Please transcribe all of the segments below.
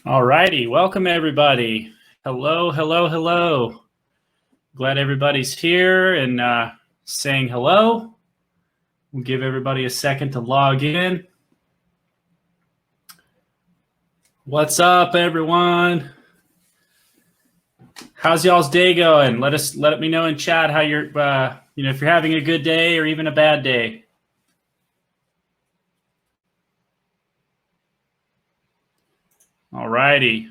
All righty, welcome everybody. Hello, hello, hello. Glad everybody's here and saying hello. We'll give everybody a second to log in. What's up, everyone? How's y'all's day going? Let me know in chat how you're, if you're having a good day or even a bad day. All righty.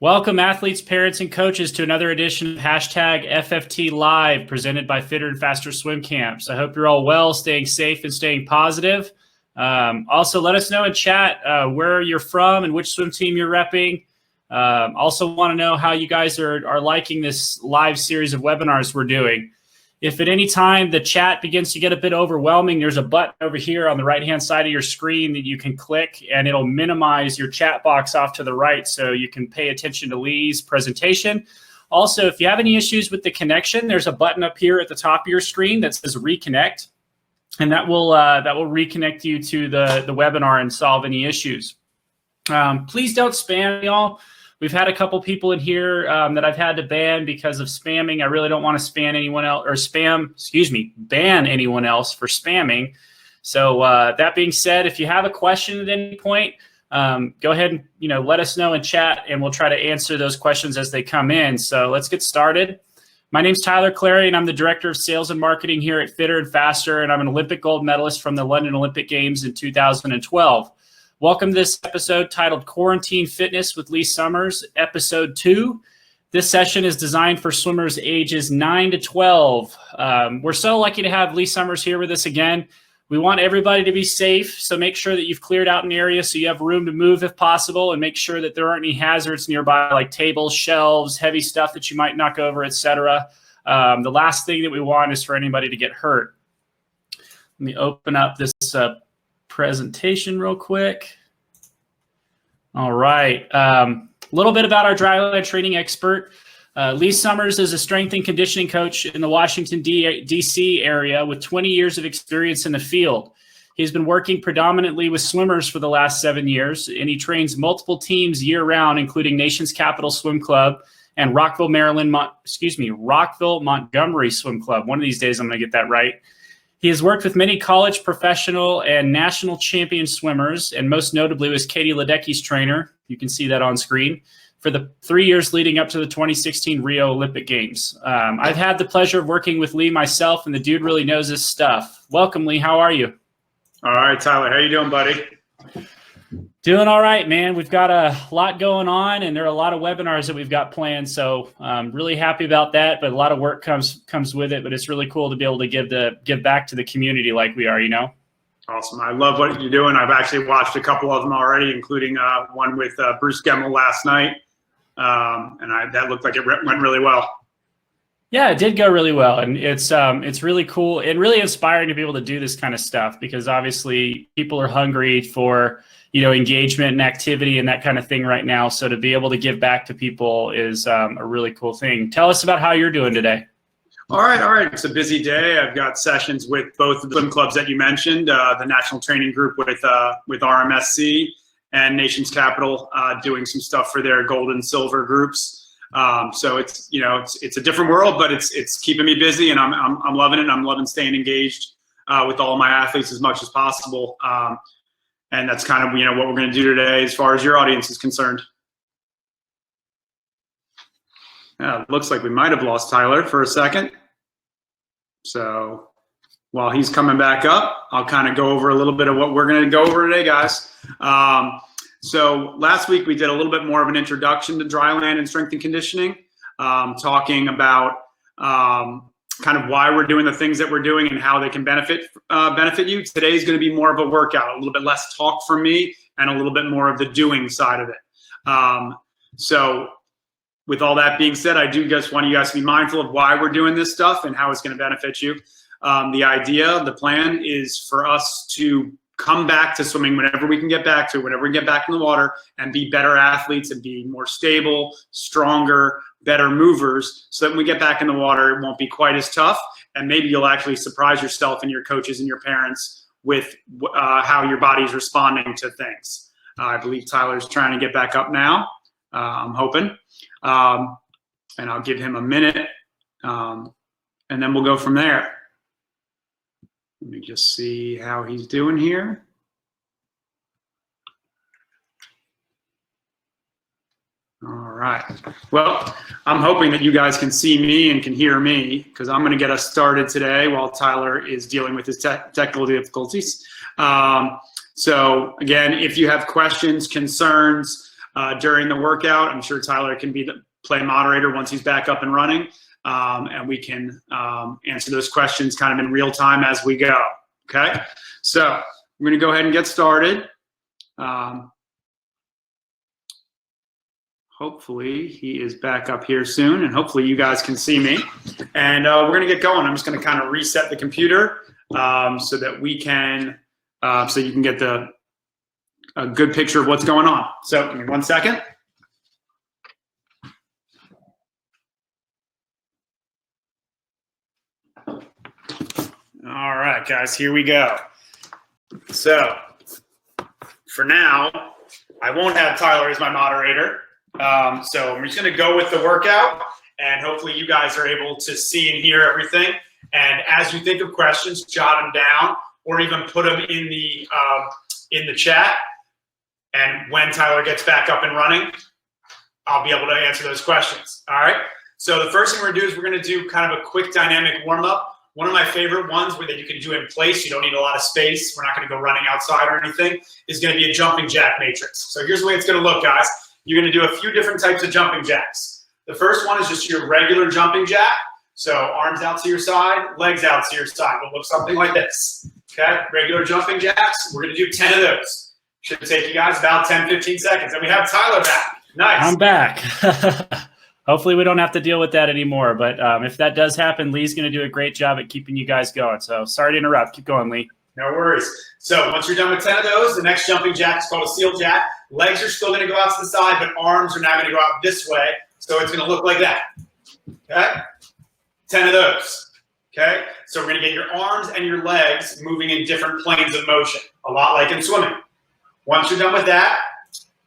Welcome, athletes, parents, and coaches, to another edition of #FFT Live, presented by Fitter and Faster Swim Camps. I hope you're all well, staying safe, and staying positive. Also, let us know in chat where you're from and which swim team you're repping. Also want to know how you guys are liking this live series of webinars we're doing. If at any time the chat begins to get a bit overwhelming, there's a button over here on the right-hand side of your screen that you can click, and it'll minimize your chat box off to the right so you can pay attention to Lee's presentation. Also, if you have any issues with the connection, there's a button up here at the top of your screen that says Reconnect, and that will reconnect you to the webinar and solve any issues. Please don't spam, y'all. We've had a couple people in here that I've had to ban because of spamming. I really don't want to ban anyone else for spamming. So that being said, if you have a question at any point, go ahead and let us know in chat, and we'll try to answer those questions as they come in. So let's get started. My name's Tyler Clary, and I'm the Director of Sales and Marketing here at Fitter and Faster, and I'm an Olympic gold medalist from the London Olympic Games in 2012. Welcome to this episode titled Quarantine Fitness with Lee Sommers, Episode 2. This session is designed for swimmers ages 9 to 12. We're so lucky to have Lee Sommers here with us again. We want everybody to be safe, so make sure that you've cleared out an area so you have room to move if possible, and make sure that there aren't any hazards nearby like tables, shelves, heavy stuff that you might knock over, etc. The last thing that we want is for anybody to get hurt. Let me open up this presentation real quick. All right. A little bit about our dryland training expert. Lee Sommers is a strength and conditioning coach in the Washington, D.C. area with 20 years of experience in the field. He's been working predominantly with swimmers for the last 7 years, and he trains multiple teams year-round, including Nation's Capital Swim Club and Rockville, Montgomery Swim Club. One of these days I'm going to get that right. He has worked with many college, professional, and national champion swimmers, and most notably was Katie Ledecky's trainer. You can see that on screen for the 3 years leading up to the 2016 Rio Olympic Games. I've had the pleasure of working with Lee myself, and the dude really knows his stuff. Welcome, Lee. How are you? All right, Tyler. How you doing, buddy? Doing all right, man. We've got a lot going on, and there are a lot of webinars that we've got planned. So I'm really happy about that, but a lot of work comes with it. But it's really cool to be able to give back to the community like we are, Awesome. I love what you're doing. I've actually watched a couple of them already, including one with Bruce Gemmell last night. That looked like it went really well. Yeah, it did go really well, and it's really cool and really inspiring to be able to do this kind of stuff, because obviously people are hungry for engagement and activity and that kind of thing right now. So to be able to give back to people is a really cool thing. Tell us about how you're doing today. All right. It's a busy day. I've got sessions with both the swim clubs that you mentioned, the National Training Group with RMSC and Nation's Capital, doing some stuff for their gold and silver groups. So it's a different world, but it's keeping me busy, and I'm loving it. I'm loving staying engaged with all of my athletes as much as possible. And that's kind of what we're going to do today as far as your audience is concerned. It looks like we might have lost Tyler for a second. So while he's coming back up, I'll kind of go over a little bit of what we're going to go over today, guys. So last week we did a little bit more of an introduction to dryland and strength and conditioning, talking about kind of why we're doing the things that we're doing and how they can benefit you. Today's going to be more of a workout, a little bit less talk from me and a little bit more of the doing side of it. So with all that being said, I do just want you guys to be mindful of why we're doing this stuff and how it's going to benefit you. The plan is for us to come back to swimming whenever we can get back to it, whenever we get back in the water, and be better athletes and be more stable, stronger, better movers, so that when we get back in the water, it won't be quite as tough. And maybe you'll actually surprise yourself and your coaches and your parents with how your body's responding to things. I believe Tyler's trying to get back up now. I'm hoping. And I'll give him a minute, and then we'll go from there. Let me just see how he's doing here. All right. Well, I'm hoping that you guys can see me and can hear me, because I'm going to get us started today while Tyler is dealing with his technical difficulties. So again, if you have questions, concerns during the workout, I'm sure Tyler can be the play moderator once he's back up and running, and we can answer those questions kind of in real time as we go. Okay, so we're going to go ahead and get started. Hopefully he is back up here soon, and hopefully you guys can see me. And we're going to get going. I'm just going to kind of reset the computer so that we can, so you can get a good picture of what's going on. So give me 1 second. All right, guys, here we go. So for now, I won't have Tyler as my moderator. So I'm just going to go with the workout, and hopefully you guys are able to see and hear everything. And as you think of questions, jot them down or even put them in the chat. And when Tyler gets back up and running, I'll be able to answer those questions. All right. So the first thing we're going to do is we're going to do kind of a quick dynamic warm up. One of my favorite ones that you can do in place, you don't need a lot of space, we're not going to go running outside or anything, is going to be a jumping jack matrix. So here's the way it's going to look, guys. You're going to do a few different types of jumping jacks. The first one is just your regular jumping jack. So arms out to your side, legs out to your side. It'll look something like this. Okay, regular jumping jacks. We're going to do 10 of those. Should take you guys about 10, 15 seconds. And we have Tyler back. Nice. I'm back. Hopefully we don't have to deal with that anymore. But if that does happen, Lee's going to do a great job at keeping you guys going. So sorry to interrupt. Keep going, Lee. No worries. So once you're done with 10 of those, the next jumping jack is called a seal jack. Legs are still going to go out to the side, but arms are now going to go out this way. So it's going to look like that. Okay? 10 of those. Okay? So we're going to get your arms and your legs moving in different planes of motion, a lot like in swimming. Once you're done with that,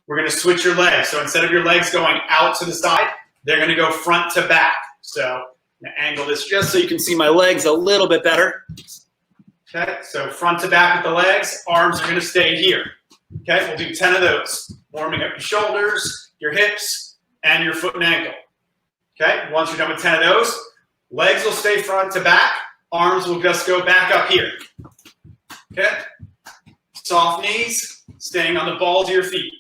we're going to switch your legs. So instead of your legs going out to the side, they're going to go front to back. So I'm going to angle this just so you can see my legs a little bit better. Okay, so front to back with the legs, arms are going to stay here. Okay, we'll do 10 of those. Warming up your shoulders, your hips, and your foot and ankle. Okay, once you're done with 10 of those, legs will stay front to back, arms will just go back up here. Okay, soft knees, staying on the balls of your feet.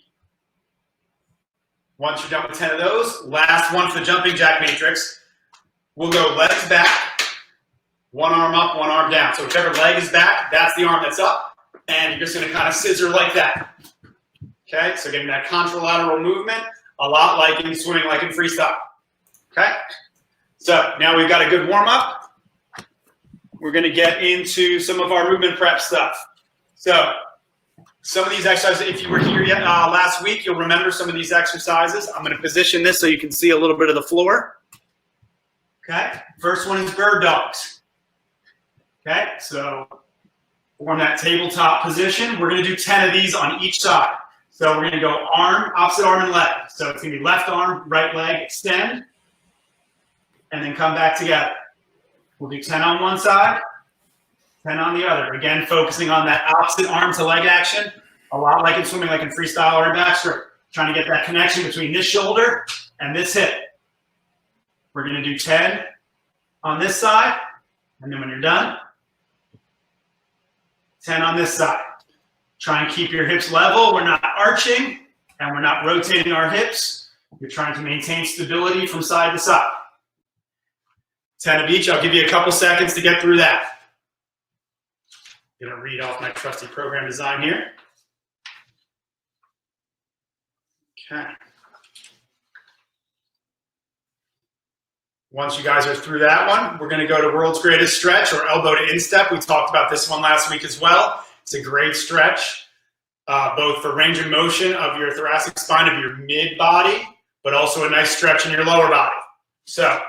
Once you're done with 10 of those, last one for the jumping jack matrix, we'll go legs back, one arm up, one arm down. So whichever leg is back, that's the arm that's up, and you're just going to kind of scissor like that. Okay, so getting that contralateral movement, a lot like in swimming, like in freestyle. Okay, so now we've got a good warm up. We're going to get into some of our movement prep stuff. So some of these exercises, if you were here yet last week, you'll remember some of these exercises. I'm going to position this so you can see a little bit of the floor. Okay, first one is bird dogs. Okay, so form that tabletop position. We're going to do 10 of these on each side. So we're going to go arm, opposite arm, and leg. So it's going to be left arm, right leg, extend, and then come back together. We'll do 10 on one side, 10 on the other. Again, focusing on that opposite arm to leg action, a lot like in swimming, like in freestyle or in backstroke. Trying to get that connection between this shoulder and this hip. We're going to do 10 on this side, and then when you're done, 10 on this side. Try and keep your hips level. We're not arching, and we're not rotating our hips. You're trying to maintain stability from side to side. 10 of each. I'll give you a couple seconds to get through that. I'm going to read off my trusty program design here. Okay. Once you guys are through that one, we're going to go to World's Greatest Stretch, or elbow to instep. We talked about this one last week as well. It's a great stretch, both for range of motion of your thoracic spine, of your mid-body, but also a nice stretch in your lower body. So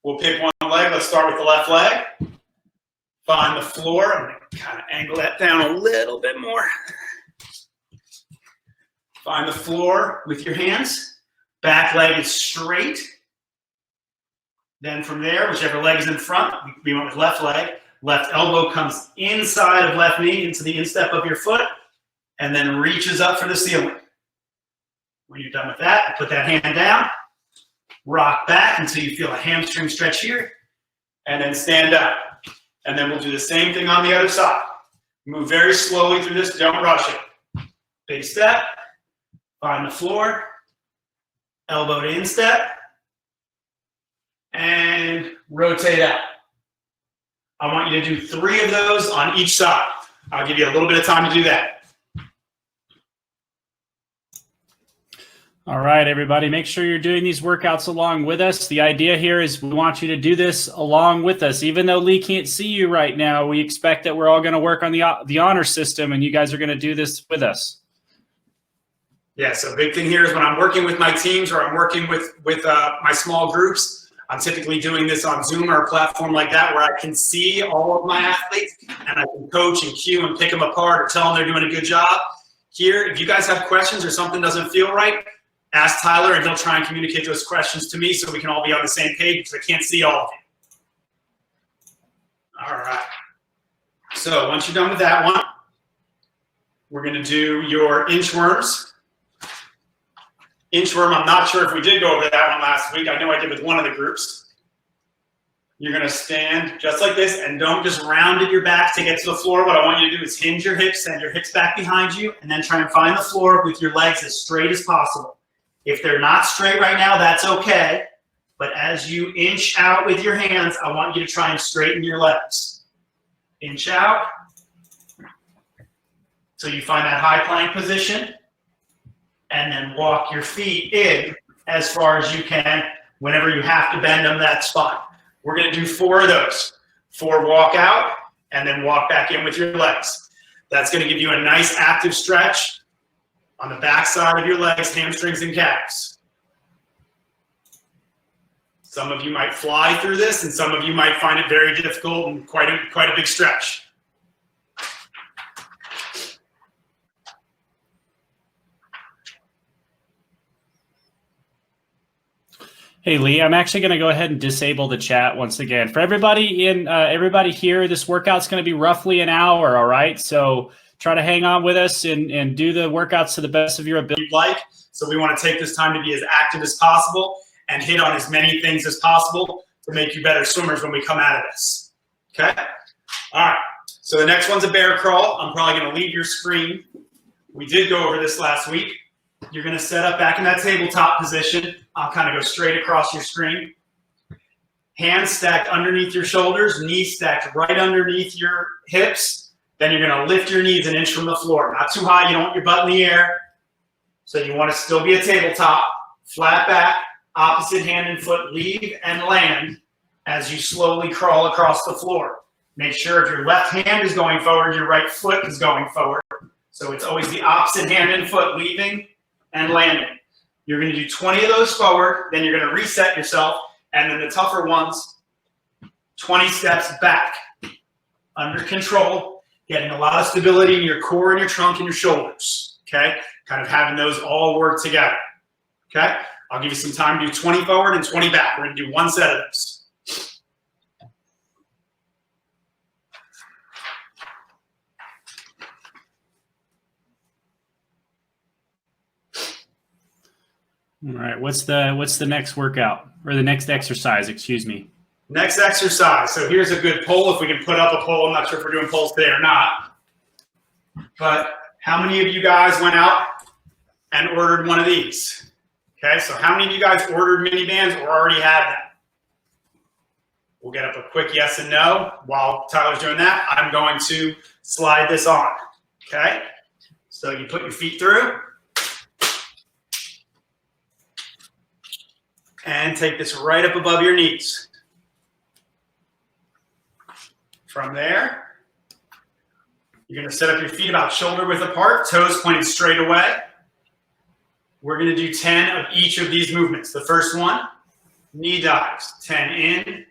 we'll pick one leg. Let's start with the left leg. Find the floor. I'm going to kind of angle that down a little bit more. Find the floor with your hands. Back leg is straight. Then from there, whichever leg is in front, we went with left leg. Left elbow comes inside of left knee into the instep of your foot and then reaches up for the ceiling. When you're done with that, put that hand down, rock back until you feel a hamstring stretch here, and then stand up. And then we'll do the same thing on the other side. Move very slowly through this, don't rush it. Big step, find the floor, elbow to instep, and rotate out. I want you to do 3 of those on each side. I'll give you a little bit of time to do that. All right, everybody, make sure you're doing these workouts along with us. The idea here is we want you to do this along with us. Even though Lee can't see you right now, we expect that we're all going to work on the honor system, and you guys are going to do this with us. Yeah, so big thing here is when I'm working with my teams or I'm working with my small groups, I'm typically doing this on Zoom or a platform like that where I can see all of my athletes and I can coach and cue and pick them apart or tell them they're doing a good job. Here, if you guys have questions or something doesn't feel right, ask Tyler and he'll try and communicate those questions to me so we can all be on the same page because I can't see all of you. All right. So once you're done with that one, we're going to do your inchworms. Inchworm, I'm not sure if we did go over that one last week. I know I did with one of the groups. You're going to stand just like this and don't just round at your back to get to the floor. What I want you to do is hinge your hips, send your hips back behind you, and then try and find the floor with your legs as straight as possible. If they're not straight right now, that's okay. But as you inch out with your hands, I want you to try and straighten your legs. Inch out. So you find that high plank position. And then walk your feet in as far as you can whenever you have to bend them that spot. We're going to do 4 of those. 4 walk out and then walk back in with your legs. That's going to give you a nice active stretch on the back side of your legs, hamstrings, and calves. Some of you might fly through this, and some of you might find it very difficult and quite a big stretch. Hey, Lee, I'm actually going to go ahead and disable the chat once again. For everybody everybody here, this workout's going to be roughly an hour, all right? So try to hang on with us and do the workouts to the best of your ability. So we want to take this time to be as active as possible and hit on as many things as possible to make you better swimmers when we come out of this. Okay? All right. So the next one's a bear crawl. I'm probably going to leave your screen. We did go over this last week. You're going to set up back in that tabletop position. I'll kind of go straight across your screen. Hands stacked underneath your shoulders, knees stacked right underneath your hips. Then you're going to lift your knees an inch from the floor. Not too high. You don't want your butt in the air. So you want to still be a tabletop. Flat back, opposite hand and foot, leave and land as you slowly crawl across the floor. Make sure if your left hand is going forward, your right foot is going forward. So it's always the opposite hand and foot, leaving and landing. You're going to do 20 of those forward. Then you're going to reset yourself. And then the tougher ones, 20 steps back. Under control. Getting a lot of stability in your core and your trunk and your shoulders, okay? Kind of having those all work together, okay? I'll give you some time to do 20 forward and 20 back. We're going to do 1 set of those. All right, what's the next workout or the next exercise, excuse me? Next exercise. So here's a good poll. If we can put up a poll, I'm not sure if we're doing polls today or not. But how many of you guys went out and ordered one of these? Okay, so how many of you guys ordered mini bands or already had them? We'll get up a quick yes and no. While Tyler's doing that, I'm going to slide this on. Okay, so you put your feet through and take this right up above your knees. From there, you're going to set up your feet about shoulder width apart, toes pointed straight away. We're going to do 10 of each of these movements. The first one, knee dives, 10 in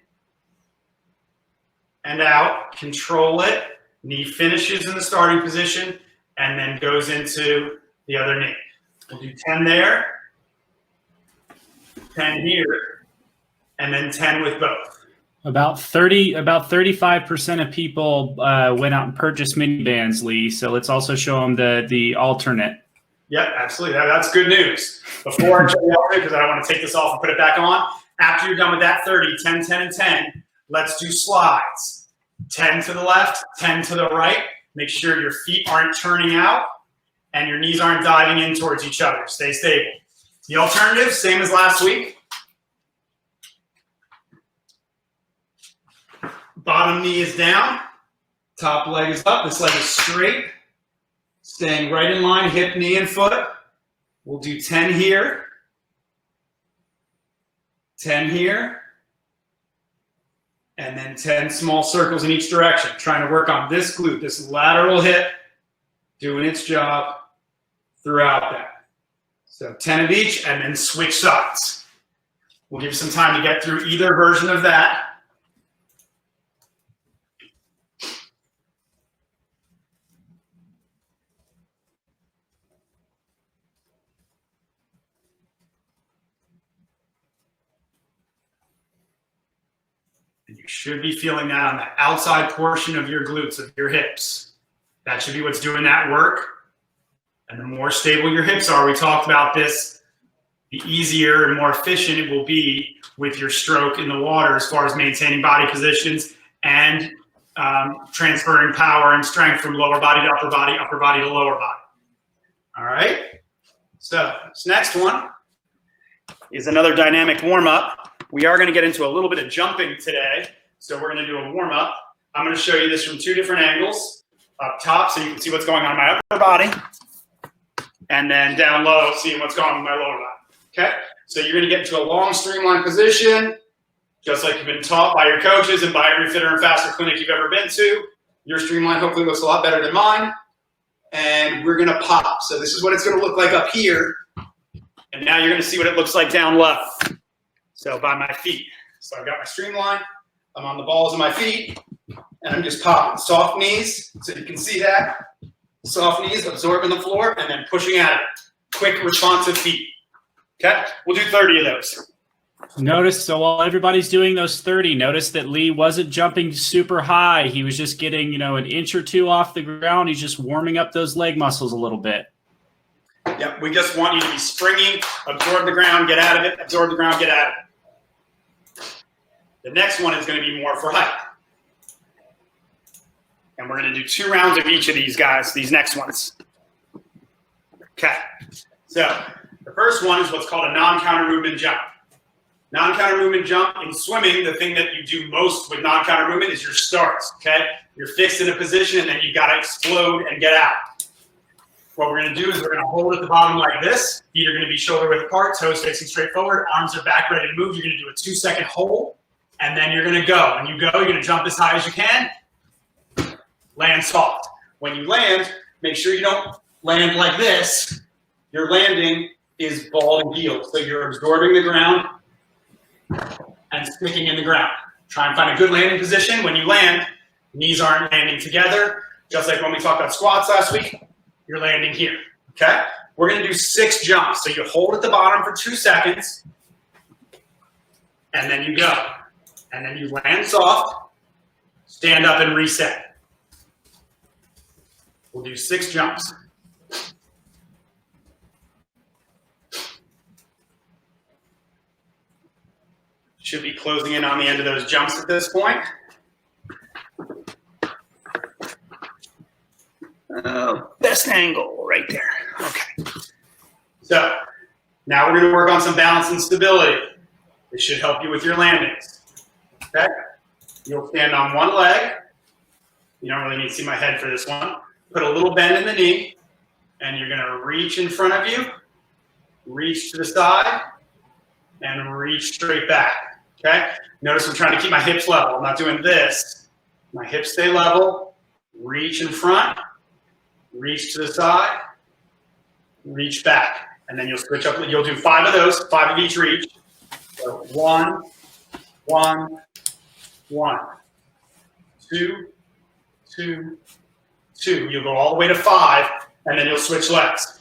and out, control it. Knee finishes in the starting position and then goes into the other knee. We'll do 10 there, 10 here, and then 10 with both. About 35% of people went out and purchased mini bands, Lee. So let's also show them the alternate. Yep, absolutely. That's good news. Before I show the alternate, because I don't want to take this off and put it back on, after you're done with that 30, 10, 10, and 10, let's do slides. 10 to the left, 10 to the right. Make sure your feet aren't turning out and your knees aren't diving in towards each other. Stay stable. The alternative, same as last week. Bottom knee is down, top leg is up, this leg is straight, staying right in line, hip, knee, and foot. We'll do 10 here, 10 here, and then 10 small circles in each direction, trying to work on this glute, this lateral hip, doing its job throughout that. So 10 of each, and then switch sides. We'll give you some time to get through either version of that. And you should be feeling that on the outside portion of your glutes, of your hips. That should be what's doing that work. And the more stable your hips are, we talked about this, the easier and more efficient it will be with your stroke in the water as far as maintaining body positions and transferring power and strength from lower body to upper body to lower body. All right? So this next one is another dynamic warm-up. We are going to get into a little bit of jumping today. So we're going to do a warm-up. I'm going to show you this from two different angles. Up top, so you can see what's going on in my upper body. And then down low, seeing what's going on in my lower body. Okay? So you're going to get into a long streamline position, just like you've been taught by your coaches and by every fitter and faster clinic you've ever been to. Your streamline hopefully looks a lot better than mine. And we're going to pop. So this is what it's going to look like up here. And now you're going to see what it looks like down low. So by my feet. So I've got my streamline. I'm on the balls of my feet. And I'm just popping. Soft knees, so you can see that. Soft knees, absorbing the floor, and then pushing at it. Quick, responsive feet. Okay? We'll do 30 of those. Notice, so while everybody's doing those 30, notice that Lee wasn't jumping super high. He was just getting, an inch or two off the ground. He's just warming up those leg muscles a little bit. Yep, we just want you to be springy, absorb the ground, get out of it, absorb the ground, get out of it. The next one is going to be more for height. And we're going to do 2 rounds of each of these guys, these next ones. Okay. So the first one is what's called a non-counter movement jump. Non-counter movement jump in swimming, the thing that you do most with non-counter movement is your starts, okay? You're fixed in a position and then you got to explode and get out. What we're going to do is we're going to hold at the bottom like this. Feet are going to be shoulder width apart, toes facing straight forward, arms are back ready to move. You're going to do a 2-second hold, and then you're going to go. When you go, you're going to jump as high as you can. Land soft. When you land, make sure you don't land like this. Your landing is ball and heel. So you're absorbing the ground and sticking in the ground. Try and find a good landing position. When you land, knees aren't landing together. Just like when we talked about squats last week, you're landing here, okay? We're gonna do 6 jumps. So you hold at the bottom for 2 seconds, and then you go. And then you land soft, stand up and reset. We'll do 6 jumps. Should be closing in on the end of those jumps at this point. Best angle right there. Okay. So now we're going to work on some balance and stability. This should help you with your landings. Okay? You'll stand on one leg. You don't really need to see my head for this one. Put a little bend in the knee, and you're going to reach in front of you, reach to the side, and reach straight back. Okay? Notice I'm trying to keep my hips level. I'm not doing this. My hips stay level. Reach in front, reach to the side, reach back. And then you'll switch up. You'll do 5 of those, 5 of each reach. So 1, 1, 1, 2, 2, 2. You'll go all the way to 5, and then you'll switch legs.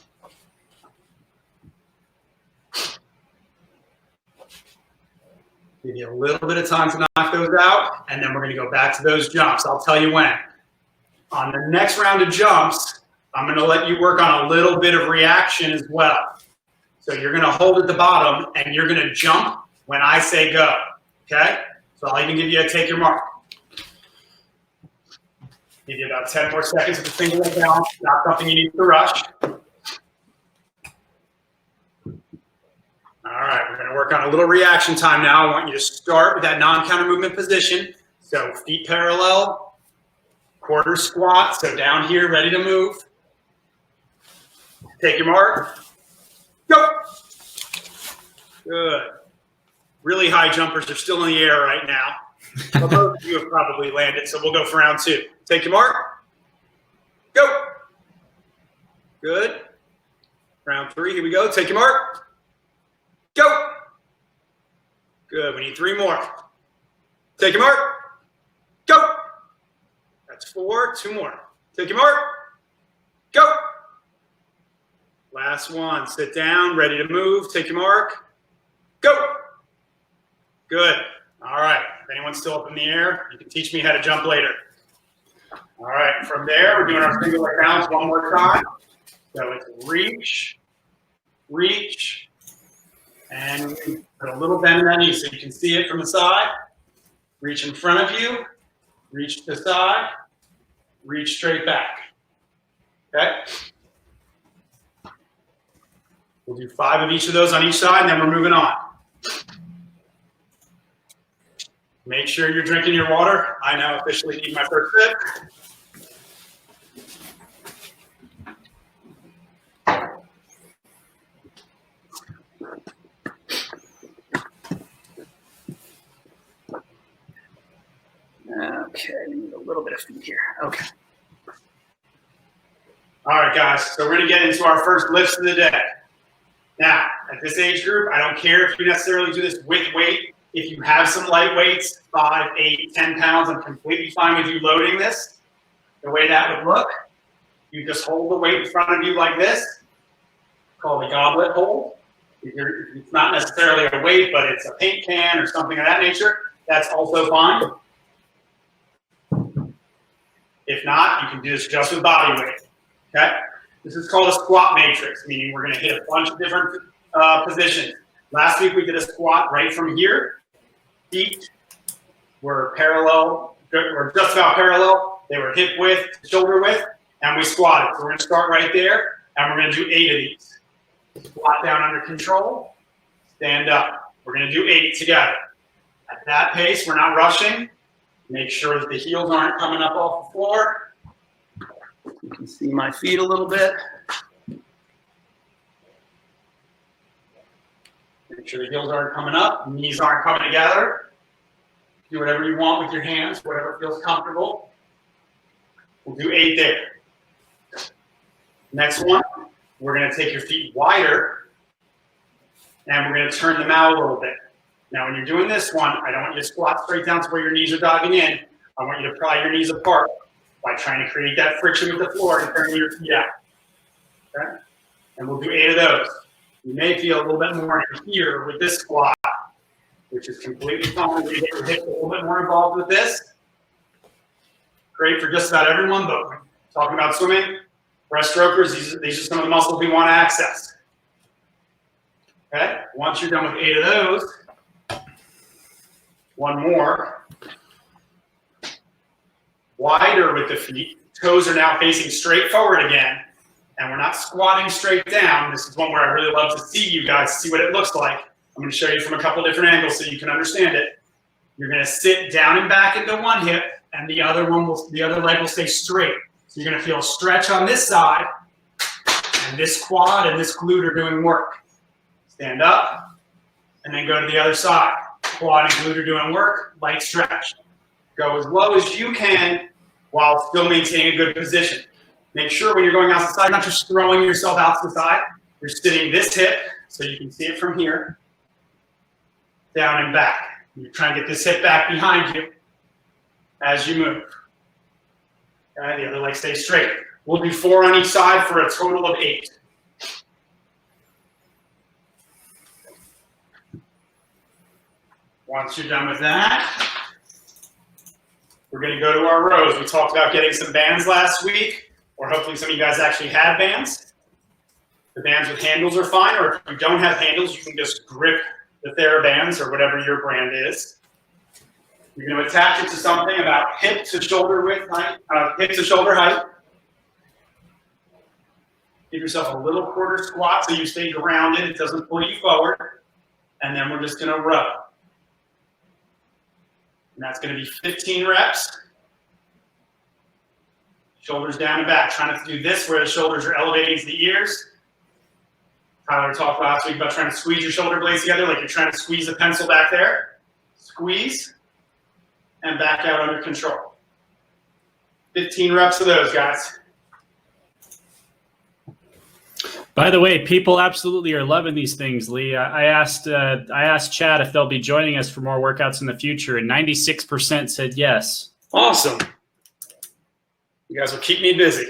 Give you a little bit of time to knock those out, and then we're going to go back to those jumps. I'll tell you when. On the next round of jumps, I'm going to let you work on a little bit of reaction as well. So you're going to hold at the bottom, and you're going to jump when I say go, okay? So I'll even give you a take your mark. Give you about 10 more seconds with the single leg down, not something you need to rush. All right, we're going to work on a little reaction time now. I want you to start with that non-counter movement position. So feet parallel, quarter squat. So down here, ready to move. Take your mark. Go. Good. Really high jumpers are still in the air right now. But most of you have probably landed, so we'll go for round 2. Take your mark. Go. Good. Round 3, here we go. Take your mark. Go. Good. We need 3 more. Take your mark. Go. That's 4. 2 more. Take your mark. Go. Last one. Sit down. Ready to move. Take your mark. Go. Good. All right. If anyone's still up in the air, you can teach me how to jump later. All right. From there, we're doing our single leg balance one more time. So it's reach, reach, and put a little bend in that knee so you can see it from the side. Reach in front of you, reach to the side, reach straight back. Okay? We'll do 5 of each of those on each side, and then we're moving on. Make sure you're drinking your water. I now officially need my first sip. Okay, we need a little bit of feed here. Okay. All right, guys. So we're going to get into our first lifts of the day. Now, at this age group, I don't care if you necessarily do this with weight. If you have some light weights, 5, 8, 10 pounds, I'm completely fine with you loading this. The way that would look, you just hold the weight in front of you like this, called a goblet hold. It's not necessarily a weight, but it's a paint can or something of that nature. That's also fine. If not, you can do this just with body weight. Okay? This is called a squat matrix, meaning we're going to hit a bunch of different positions. Last week we did a squat right from here. Feet were parallel, or just about parallel. They were hip width, shoulder width, and we squatted. So we're going to start right there, and we're going to do 8 of these. Squat down under control, stand up. We're going to do 8 together. At that pace, we're not rushing. Make sure that the heels aren't coming up off the floor. You can see my feet a little bit. Make sure the heels aren't coming up, knees aren't coming together. Do whatever you want with your hands, whatever feels comfortable. We'll do 8 there. Next one, we're going to take your feet wider, and we're going to turn them out a little bit. Now, when you're doing this one, I don't want you to squat straight down to where your knees are diving in. I want you to pry your knees apart by trying to create that friction with the floor and turning your feet out. Okay? And we'll do 8 of those. You may feel a little bit more here with this squat, which is completely fine. You get your hips a little bit more involved with this. Great for just about everyone, but when talking about swimming, breaststrokers, these are some of the muscles we want to access. Okay? Once you're done with 8 of those, one more. Wider with the feet. Toes are now facing straight forward again. And we're not squatting straight down. This is one where I really love to see you guys, see what it looks like. I'm going to show you from a couple different angles so you can understand it. You're going to sit down and back into one hip, and the other leg will stay straight. So you're going to feel a stretch on this side, and this quad and this glute are doing work. Stand up, and then go to the other side. Quad and glute are doing work, light stretch. Go as low as you can while still maintaining a good position. Make sure when you're going out to the side, you're not just throwing yourself out to the side. You're sitting this hip, so you can see it from here, down and back. You're trying to get this hip back behind you as you move. Okay, the other leg stays straight. We'll do 4 on each side for a total of 8. Once you're done with that, we're going to go to our rows. We talked about getting some bands last week, or hopefully some of you guys actually had bands. The bands with handles are fine, or if you don't have handles, you can just grip the TheraBands or whatever your brand is. You're going to attach it to something about hip to shoulder height. Give yourself a little quarter squat so you stay grounded. It doesn't pull you forward. And then we're just going to row. And that's going to be 15 reps. Shoulders down and back. Trying to do this where the shoulders are elevating to the ears. Tyler talked last week about trying to squeeze your shoulder blades together like you're trying to squeeze a pencil back there. Squeeze. And back out under control. 15 reps of those, guys. By the way, people absolutely are loving these things, Lee. I asked Chad if they'll be joining us for more workouts in the future, and 96% said yes. Awesome. You guys will keep me busy.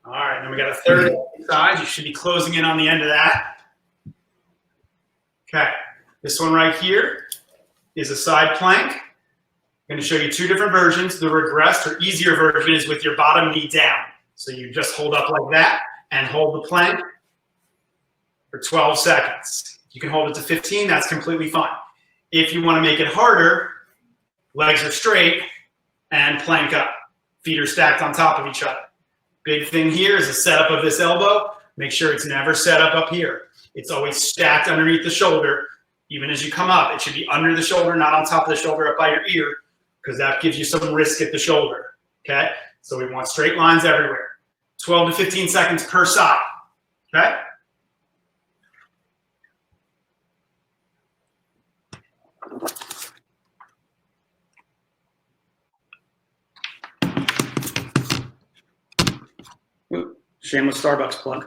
All right, then we got a third exercise. You should be closing in on the end of that. Okay, this one right here is a side plank. I'm going to show you two different versions. The regressed or easier version is with your bottom knee down. So you just hold up like that and hold the plank for 12 seconds. You can hold it to 15, that's completely fine. If you want to make it harder, legs are straight and plank up. Feet are stacked on top of each other. Big thing here is the setup of this elbow. Make sure it's never set up here. It's always stacked underneath the shoulder. Even as you come up, it should be under the shoulder, not on top of the shoulder up by your ear, because that gives you some risk at the shoulder, okay? So we want straight lines everywhere. 12 to 15 seconds per side, okay? Ooh, shameless Starbucks plug.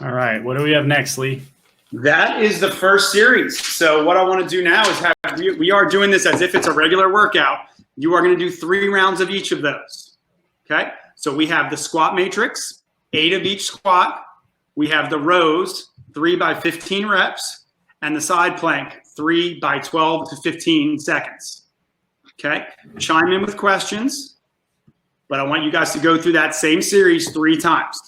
All right, what do we have next, Lee? That is the first series. So what I want to do now is we are doing this as if it's a regular workout. You are going to do 3 rounds of each of those. Okay? So we have the squat matrix, 8 of each squat. We have the rows, 3 by 15 reps, and the side plank, 3 by 12 to 15 seconds. Okay? Chime in with questions, but I want you guys to go through that same series 3 times.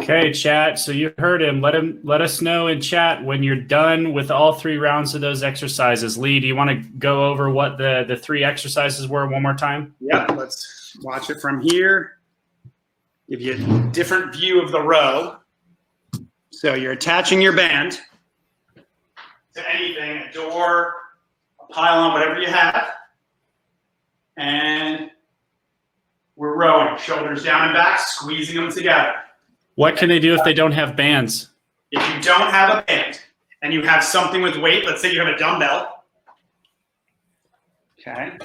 Okay, chat. So you heard him. Let us know in chat when you're done with all 3 rounds of those exercises. Lee, do you want to go over what the 3 exercises were one more time? Yeah, let's watch it from here. Give you a different view of the row. So you're attaching your band to anything, a door, a pylon, whatever you have. And we're rowing, shoulders down and back, squeezing them together. What can they do if they don't have bands? If you don't have a band and you have something with weight, let's say you have a dumbbell, okay,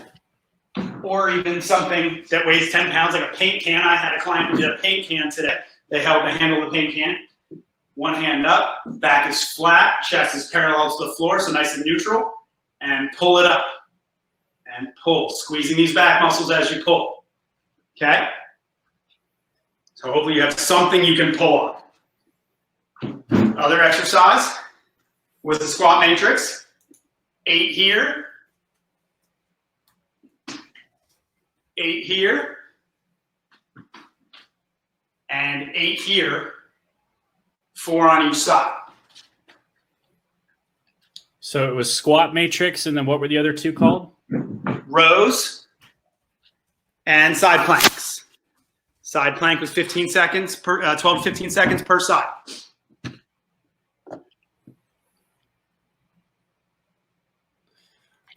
or even something that weighs 10 pounds like a paint can. I had a client who did a paint can today. They held the handle of the paint can. One hand up, back is flat, chest is parallel to the floor, so nice and neutral, and pull it up and pull, squeezing these back muscles as you pull, okay? So hopefully you have something you can pull on. Other exercise was the squat matrix. 8 here. 8 here. And 8 here. 4 on each side. So it was squat matrix, and then what were the other 2 called? Rows and side planks. Side plank was 15 seconds per 12 to 15 seconds per side.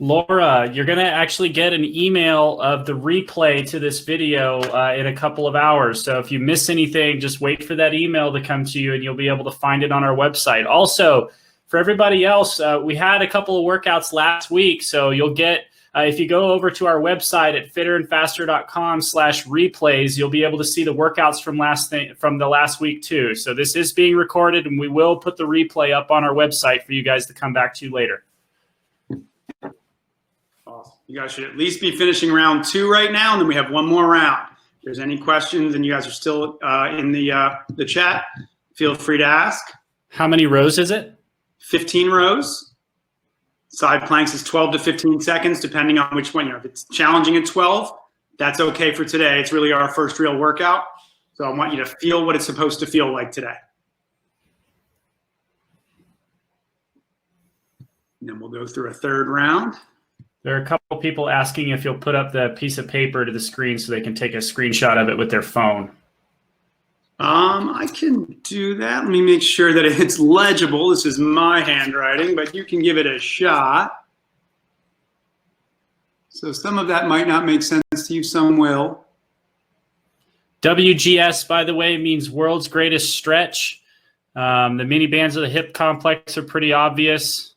Laura, you're going to actually get an email of the replay to this video in a couple of hours. So if you miss anything, just wait for that email to come to you and you'll be able to find it on our website. Also, for everybody else, we had a couple of workouts last week. So you'll get, if you go over to our website at fitterandfaster.com/replays, you'll be able to see the workouts from the last week too. So this is being recorded and we will put the replay up on our website for you guys to come back to later. Awesome. You guys should at least be finishing round 2 right now, and then we have one more round. there's any questions and you guys are still in the chat, feel free to ask. How many rows is it? 15 rows. Side planks is 12 to 15 seconds, depending on which one. If it's challenging at 12, that's okay for today. It's really our first real workout. So I want you to feel what it's supposed to feel like today. And then we'll go through a third round. There are a couple people asking if you'll put up the piece of paper to the screen so they can take a screenshot of it with their phone. I can do that. Let me make sure that it's legible. This is my handwriting, but you can give it a shot. So some of that might not make sense to you, some will. WGS, by the way, means world's greatest stretch. The mini bands of the hip complex are pretty obvious.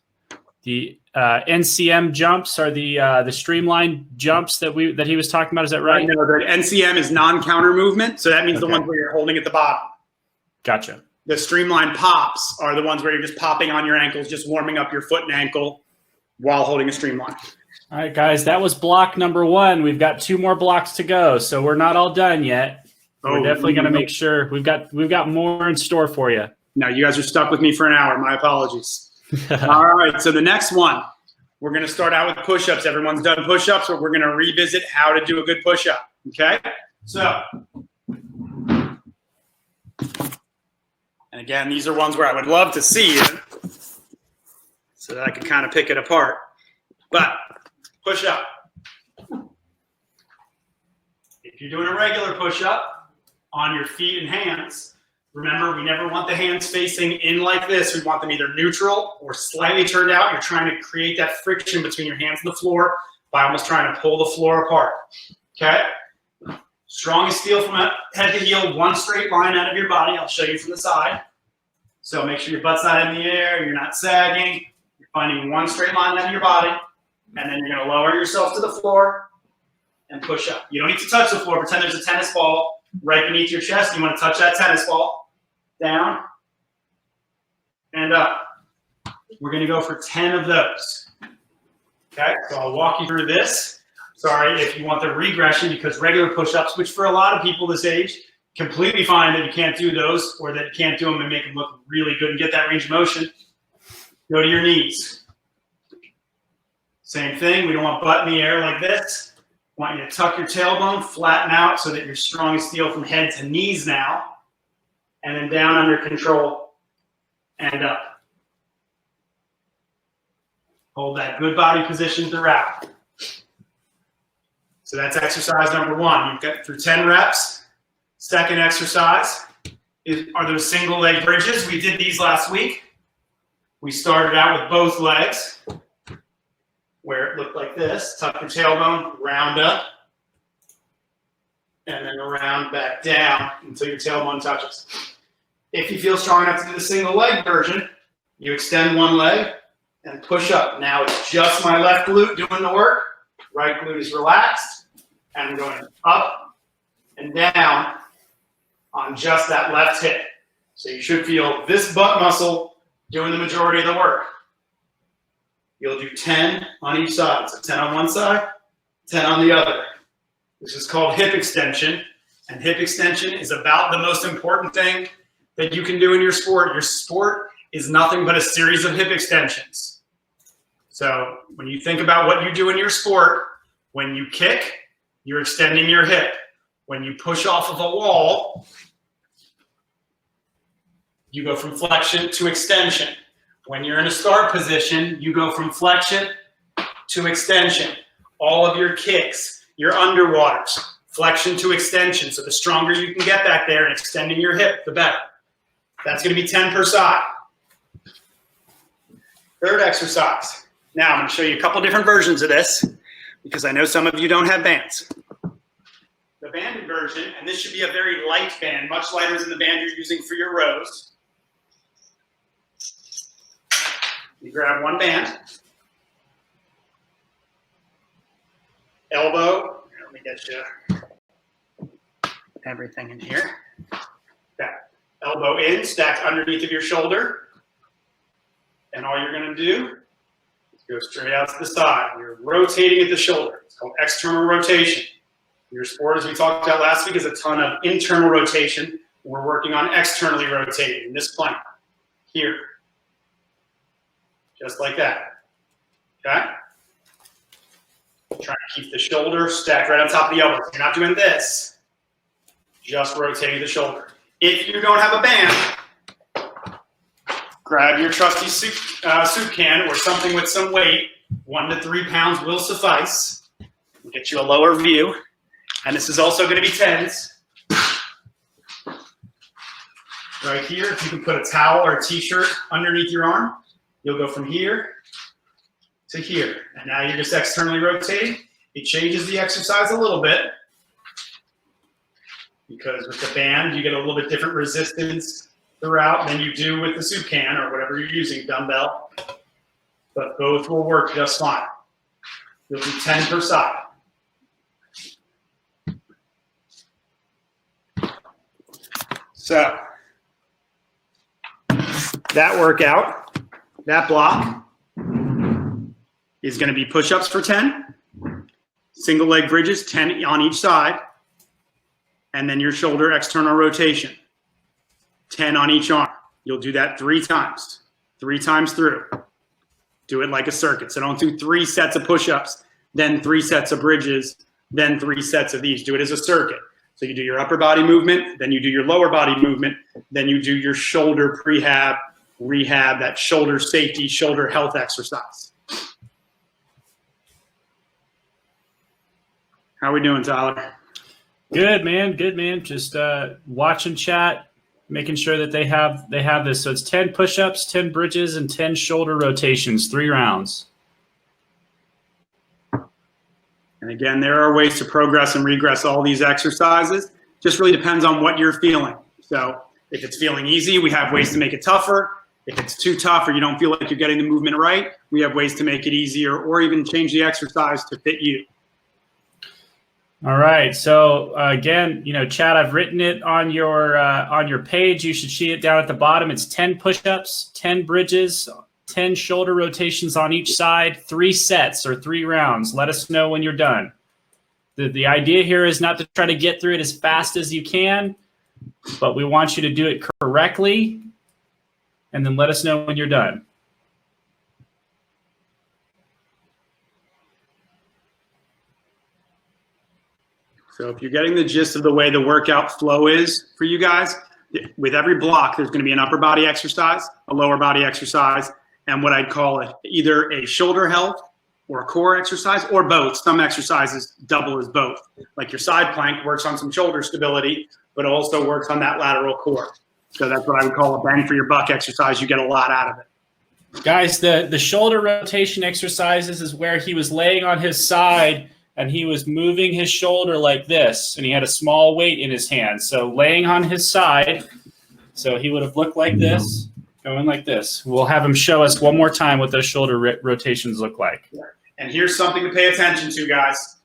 The NCM jumps are the streamline jumps that he was talking about. Is that right? No, the NCM is non-counter movement, so that means the ones where you're holding at the bottom. Gotcha. The streamline pops are the ones where you're just popping on your ankles, just warming up your foot and ankle while holding a streamline. All right, guys, that was block number 1. We've got 2 more blocks to go, so we're not all done yet. We're definitely going to make sure we've got more in store for you. No, you guys are stuck with me for an hour. My apologies. All right, so the next one, we're going to start out with push-ups. Everyone's done push-ups, but we're going to revisit how to do a good push-up, okay? So, and again, these are ones where I would love to see you so that I can kind of pick it apart. But push-up. If you're doing a regular push-up on your feet and hands, remember, we never want the hands facing in like this. We want them either neutral or slightly turned out. You're trying to create that friction between your hands and the floor by almost trying to pull the floor apart, okay? Strong as steel from head to heel, one straight line out of your body. I'll show you from the side. So make sure your butt's not in the air, you're not sagging. You're finding one straight line out of your body, and then you're gonna lower yourself to the floor and push up. You don't need to touch the floor. Pretend there's a tennis ball right beneath your chest. You wanna touch that tennis ball. Down and up. We're going to go for 10 of those. Okay, so I'll walk you through this. Sorry if you want the regression, because regular push-ups, which for a lot of people this age, completely fine that you can't do those or that you can't do them and make them look really good and get that range of motion. Go to your knees. Same thing. We don't want butt in the air like this. We want you to tuck your tailbone, flatten out so that you're strong as steel from head to knees now. And then down under control and up. Hold that good body position throughout. So that's exercise number 1. You've got through 10 reps. Second exercise are those single leg bridges. We did these last week. We started out with both legs where it looked like this. Tuck your tailbone, round up, and then around back down until your tailbone touches. If you feel strong enough to do the single leg version, you extend one leg and push up. Now it's just my left glute doing the work. Right glute is relaxed. And I'm going up and down on just that left hip. So you should feel this butt muscle doing the majority of the work. You'll do 10 on each side. So 10 on one side, 10 on the other. This is called hip extension. And hip extension is about the most important thing that you can do in your sport. Your sport is nothing but a series of hip extensions. So when you think about what you do in your sport, when you kick, you're extending your hip. When you push off of a wall, you go from flexion to extension. When you're in a start position, you go from flexion to extension. All of your kicks, your underwaters, flexion to extension. So the stronger you can get back there and extending your hip, the better. That's going to be 10 per side. Third exercise. Now I'm going to show you a couple different versions of this because I know some of you don't have bands. The banded version, and this should be a very light band, much lighter than the band you're using for your rows. You grab one band. Elbow. Here, let me get you everything in here. That. Elbow in, stacked underneath of your shoulder. And all you're going to do is go straight out to the side. You're rotating at the shoulder. It's called external rotation. Your sport, as we talked about last week, is a ton of internal rotation. We're working on externally rotating in this plank here, just like that. Okay? Trying to keep the shoulder stacked right on top of the elbow. You're not doing this, just rotating the shoulder. If you don't have a band, grab your trusty soup can or something with some weight. 1 to 3 pounds will suffice. We'll get you a lower view. And this is also going to be tens. Right here, if you can put a towel or a t-shirt underneath your arm, you'll go from here to here. And now you're just externally rotating. It changes the exercise a little bit because with the band, you get a little bit different resistance throughout than you do with the soup can or whatever you're using, dumbbell. But both will work just fine. You'll do 10 per side. So that workout, that block is going to be push-ups for 10, single leg bridges, 10 on each side, and then your shoulder external rotation, 10 on each arm. You'll do that 3 times through. Do it like a circuit. So don't do 3 sets of push-ups, then 3 sets of bridges, then 3 sets of these. Do it as a circuit. So you do your upper body movement, then you do your lower body movement, then you do your shoulder prehab, rehab, that shoulder safety, shoulder health exercise. How are we doing, Tyler? Good, man. Good, man. Just watching chat, making sure that they have this. So it's 10 push-ups, 10 bridges, and 10 shoulder rotations, 3 rounds. And again, there are ways to progress and regress all these exercises. Just really depends on what you're feeling. So if it's feeling easy, we have ways to make it tougher. If it's too tough or you don't feel like you're getting the movement right, we have ways to make it easier or even change the exercise to fit you. All right. So again, Chad, I've written it on your page. You should see it down at the bottom. It's 10 push-ups, 10 bridges, 10 shoulder rotations on each side, 3 sets or 3 rounds. Let us know when you're done. The idea here is not to try to get through it as fast as you can, but we want you to do it correctly, and then let us know when you're done. So if you're getting the gist of the way the workout flow is for you guys, with every block, there's going to be an upper body exercise, a lower body exercise, and what I'd call it either a shoulder health or a core exercise or both. Some exercises double as both. Like your side plank works on some shoulder stability, but also works on that lateral core. So that's what I would call a bang for your buck exercise. You get a lot out of it. Guys, the shoulder rotation exercises is where he was laying on his side and he was moving his shoulder like this, and he had a small weight in his hand. So laying on his side, so he would have looked like this, going like this. We'll have him show us one more time what those shoulder rotations look like. And here's something to pay attention to, guys.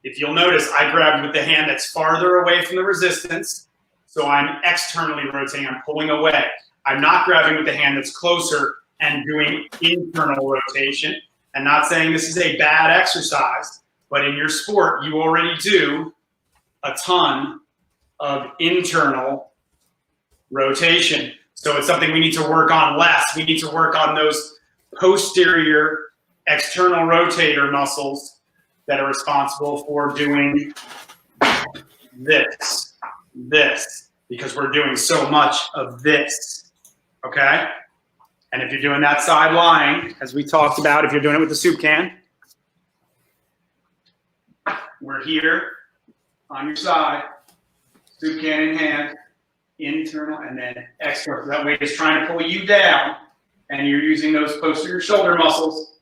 If you'll notice, I grabbed with the hand that's farther away from the resistance, so I'm externally rotating, I'm pulling away. I'm not grabbing with the hand that's closer and doing internal rotation. And not saying this is a bad exercise, but in your sport, you already do a ton of internal rotation. So it's something we need to work on less. We need to work on those posterior external rotator muscles that are responsible for doing this, because we're doing so much of this, okay? And if you're doing that side lying, as we talked about, if you're doing it with the soup can, we're here on your side, soup can in hand, internal and then external. That way it's trying to pull you down, and you're using those posterior shoulder muscles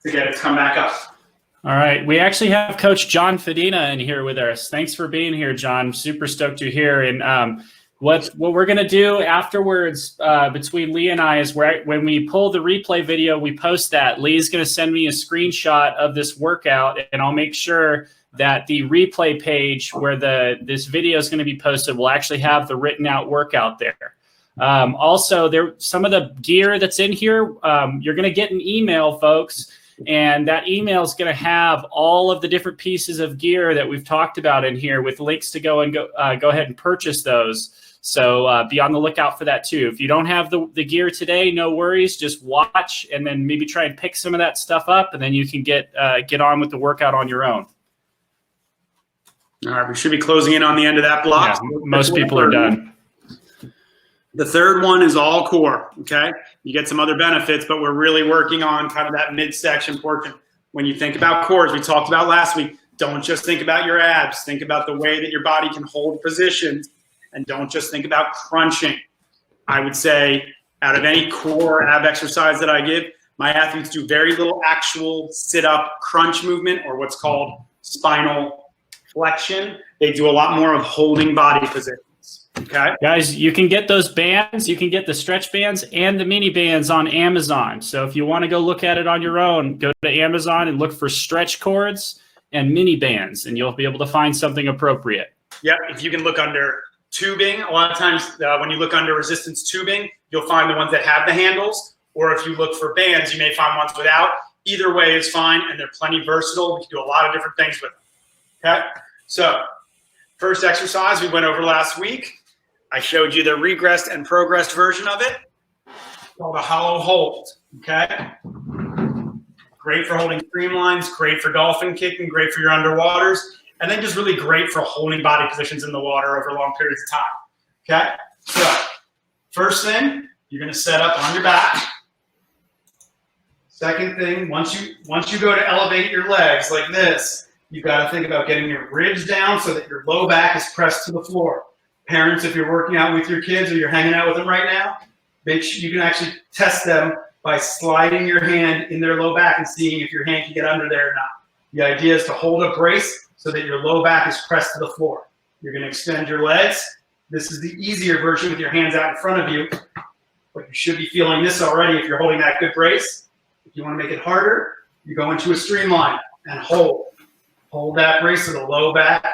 to get it to come back up. All right. We actually have Coach John Fedina in here with us. Thanks for being here, John. Super stoked you're here. And what we're going to do afterwards between Lee and I is when we pull the replay video, we post that. Lee's going to send me a screenshot of this workout, and I'll make sure that the replay page where this video is going to be posted will actually have the written out workout there. Also, some of the gear that's in here, you're going to get an email, folks, And that email is going to have all of the different pieces of gear that we've talked about in here with links to go ahead and purchase those. So be on the lookout for that too. If you don't have the gear today, no worries. Just watch and then maybe try and pick some of that stuff up, and then you can get on with the workout on your own. All right, we should be closing in on the end of that block. Yeah, most people are done. The third one is all core, okay? You get some other benefits, but we're really working on kind of that midsection portion. When you think about core, as we talked about last week, don't just think about your abs. Think about the way that your body can hold positions, and don't just think about crunching. I would say out of any core ab exercise that I give, my athletes do very little actual sit-up crunch movement, or what's called spinal flexion. They do a lot more of holding body positions. Okay, guys, you can get those bands. You can get the stretch bands and the mini bands on Amazon. So if you want to go look at it on your own, go to Amazon and look for stretch cords and mini bands, and you'll be able to find something appropriate. Yeah, if you can look under tubing, a lot of times when you look under resistance tubing, you'll find the ones that have the handles. Or if you look for bands, you may find ones without. Either way is fine, and they're plenty versatile. We can do a lot of different things with them. Okay, so first exercise we went over last week. I showed you the regressed and progressed version of it, called a hollow hold. Okay, great for holding streamlines, great for dolphin kicking, great for your underwaters, and then just really great for holding body positions in the water over long periods of time. Okay, so first thing, you're going to set up on your back. Second thing, once you go to elevate your legs like this, you've got to think about getting your ribs down so that your low back is pressed to the floor. Parents, if you're working out with your kids or you're hanging out with them right now, make sure you can actually test them by sliding your hand in their low back and seeing if your hand can get under there or not. The idea is to hold a brace so that your low back is pressed to the floor. You're going to extend your legs. This is the easier version with your hands out in front of you, but you should be feeling this already if you're holding that good brace. If you want to make it harder, you go into a streamline and hold. Hold that brace so the low back